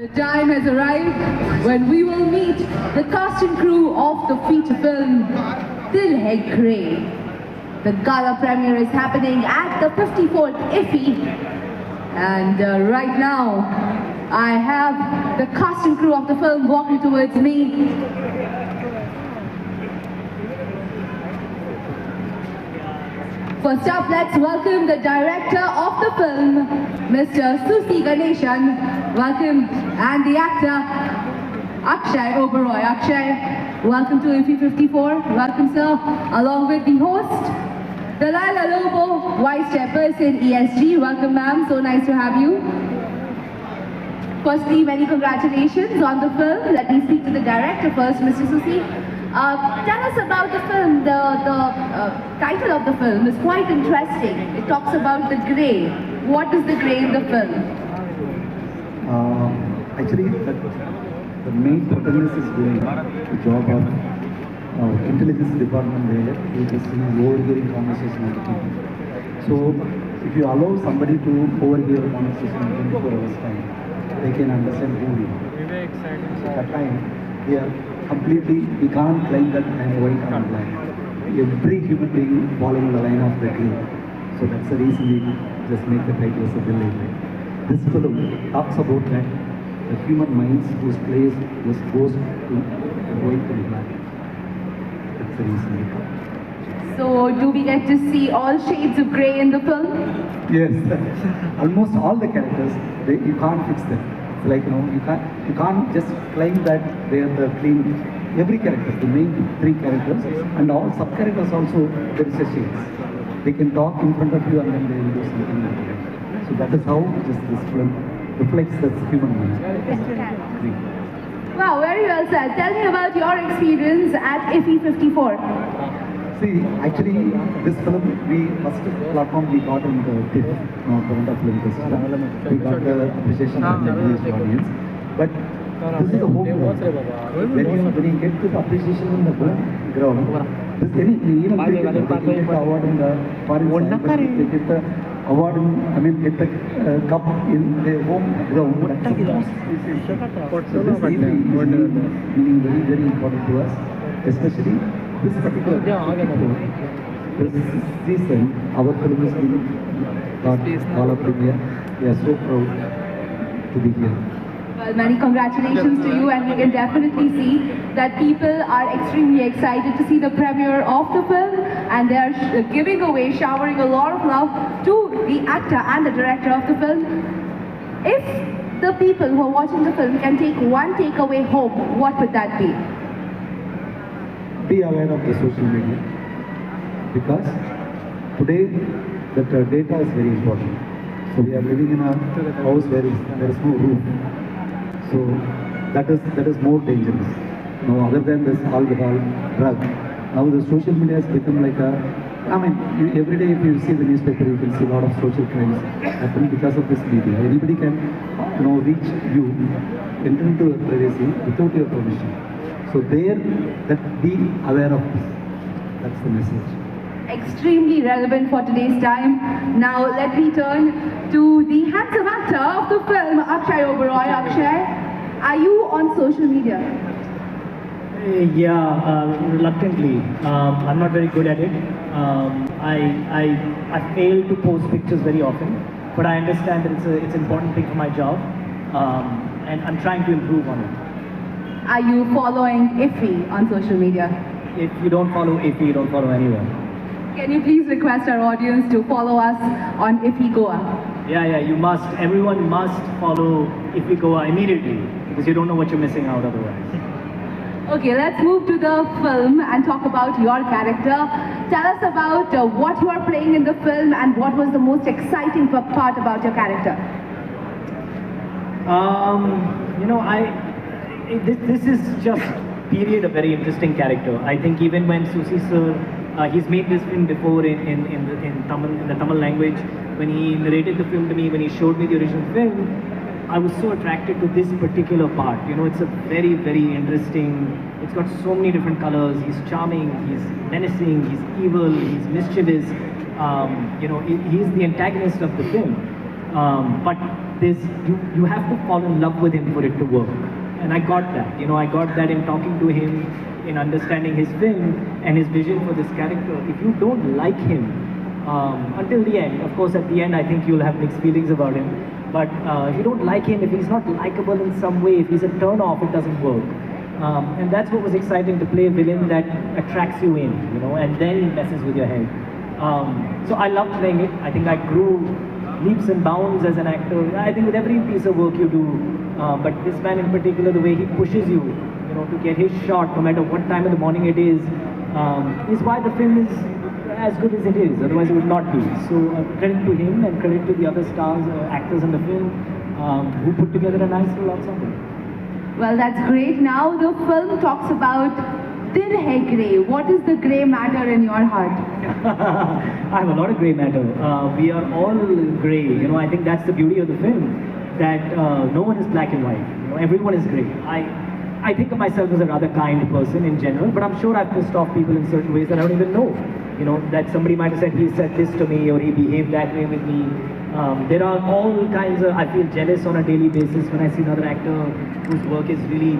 The time has arrived when we will meet the cast and crew of the feature film Dil Hai Grey. The gala premiere is happening at the 54th IFFI, and right now I have the cast and crew of the film walking towards me. First up, let's welcome the director of the film, Mr. Susi Ganeshan. Welcome. And the actor, Akshay Oberoi. Akshay, welcome to IFFI 54. Welcome, sir. Along with the host, Delilah Lobo, Vice Chairperson, ESG. Welcome, ma'am. So nice to have you. Firstly, many congratulations on the film. Let me speak to the director first, Mr. Susi. Tell us about the film. The title of the film is quite interesting. It talks about the grey. What is the grey in the film? Actually, the main protagonist is doing the job of intelligence department where he is overhearing conversation of the people. So, if you allow somebody to overhear a conversation in 24 hours time, they can understand who you are. So that time, we are completely, we can't claim that I am white or black. Every human being following the line of the grey. So that's the reason we just make the title as a Dil Hai Grey. This film talks about that the human minds whose place goes to white and black. That's the reason we call it. So, do we get to see all shades of grey in the film? Yes, almost all the characters, you can't fix them. Like, you can't just claim that they are the clean. Every character, the main three characters, and all sub-characters also, there is a shades. They can talk in front of you and then they will do something like that. So that is how just this film reflects that human mind. Wow, very well said. Tell me about your experience at IFFI 54. See, actually, this film, first platform we got in the TIFF, Toronto Film Festival. We got the appreciation from the English audience. But this is a home ground. When you get the appreciation in the ground, this even they get the award in the foreign side, but they get the award get the cup in their home ground. So this is meaning very, very important to us, especially this particular this season, our film is being got all of India. We are so proud to be here. Well, many congratulations to you, and we can definitely see that people are extremely excited to see the premiere of the film, and they are giving away, showering a lot of love to the actor and the director of the film. If the people who are watching the film can take one takeaway home, what would that be? Be aware of the social media, because today the data is very important. So we are living in a house where there is no roof. So that is more dangerous. Other than this alcohol, drug. Now the social media has become like a. Every day if you see the newspaper, you can see a lot of social crimes happening because of this media. Anybody can, reach you, enter into your privacy without your permission. So be aware of this. That's the message. Extremely relevant for today's time. Now let me turn to the handsome actor of the film, Akshay Oberoi. Akshay, are you on social media? Yeah, reluctantly. I'm not very good at it. I fail to post pictures very often, but I understand that it's an important thing for my job, and I'm trying to improve on it. Are you following IFFI on social media? If you don't follow IFFI, you don't follow anyone. Can you please request our audience to follow us on IFFI Goa? Yeah, you must. Everyone must follow IFFI Goa immediately, because you don't know what you're missing out otherwise. Okay, let's move to the film and talk about your character. Tell us about what you are playing in the film and what was the most exciting part about your character. This is just period a very interesting character. I think even when Susi sir, he's made this film before in the Tamil language. When he narrated the film to me, when he showed me the original film, I was so attracted to this particular part. It's a very, very interesting. It's got so many different colors. He's charming. He's menacing. He's evil. He's mischievous. He's the antagonist of the film. But there's, you have to fall in love with him for it to work. And I got that. I got that in talking to him, in understanding his film and his vision for this character. If you don't like him until the end, of course, at the end, I think you'll have mixed feelings about him. But if you don't like him, if he's not likable in some way, if he's a turn-off, it doesn't work. And that's what was exciting, to play a villain that attracts you in, and then messes with your head. So I loved playing it. I think I grew leaps and bounds as an actor. I think with every piece of work you do, but this man in particular, the way he pushes you, to get his shot, no matter what time of the morning it is why the film is as good as it is. Otherwise, it would not be. So credit to him and credit to the other stars, actors in the film, who put together a nice little ensemble. Well, that's great. Now the film talks about Dil Hai Grey. What is the grey matter in your heart? I have a lot of grey matter. We are all grey. I think that's the beauty of the film, that no one is black and white. Everyone is grey. I think of myself as a rather kind person in general, but I'm sure I've pissed off people in certain ways that I don't even know. That somebody might have said, he said this to me, or he behaved that way with me. There are all kinds of, I feel jealous on a daily basis when I see another actor whose work is really,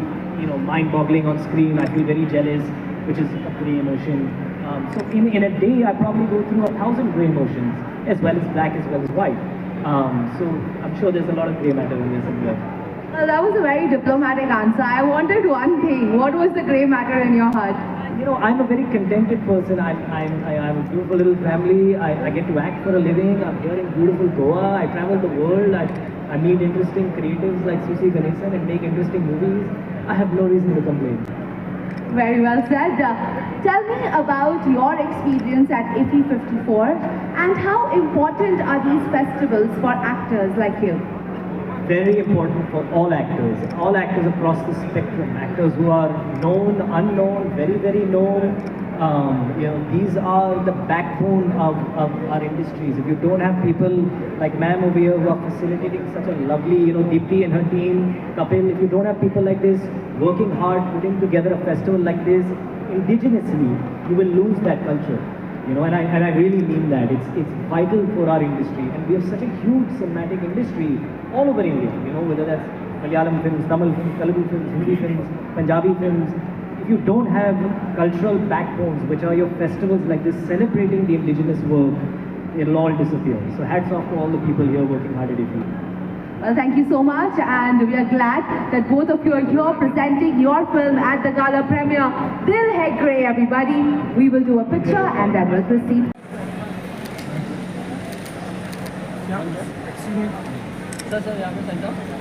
mind-boggling on screen. I feel very jealous, which is a grey emotion. So in a day, I probably go through 1,000 grey emotions, as well as black, as well as white. So I'm sure there's a lot of grey matter in this as well. Well, that was a very diplomatic answer. I wanted one thing. What was the grey matter in your heart? I'm a very contented person. I have a beautiful little family. I get to act for a living. I'm here in beautiful Goa. I travel the world. I meet interesting creatives like Susi Ganesan and make interesting movies. I have no reason to complain. Very well said. Tell me about your experience at AP 54 and how important are these festivals for actors like you? Very important for all actors across the spectrum, actors who are known, unknown, very, very known. These are the backbone of our industries. If you don't have people like ma'am over here who are facilitating such a lovely, Deepti and her team, Kapil, if you don't have people like this working hard, putting together a festival like this, indigenously, you will lose that culture. And I really mean that. It's vital for our industry, and we have such a huge cinematic industry all over India. Whether that's Malayalam films, Tamil films, Telugu films, Hindi films, Punjabi films. If you don't have cultural backbones, which are your festivals like this, celebrating the indigenous work, it'll all disappear. So hats off to all the people here working hard at AP. Well, thank you so much, and we are glad that both of you are here presenting your film at the gala premiere, Dil Hai Grey, everybody. We will do a picture and then we'll proceed. Sir, यहाँ पे center.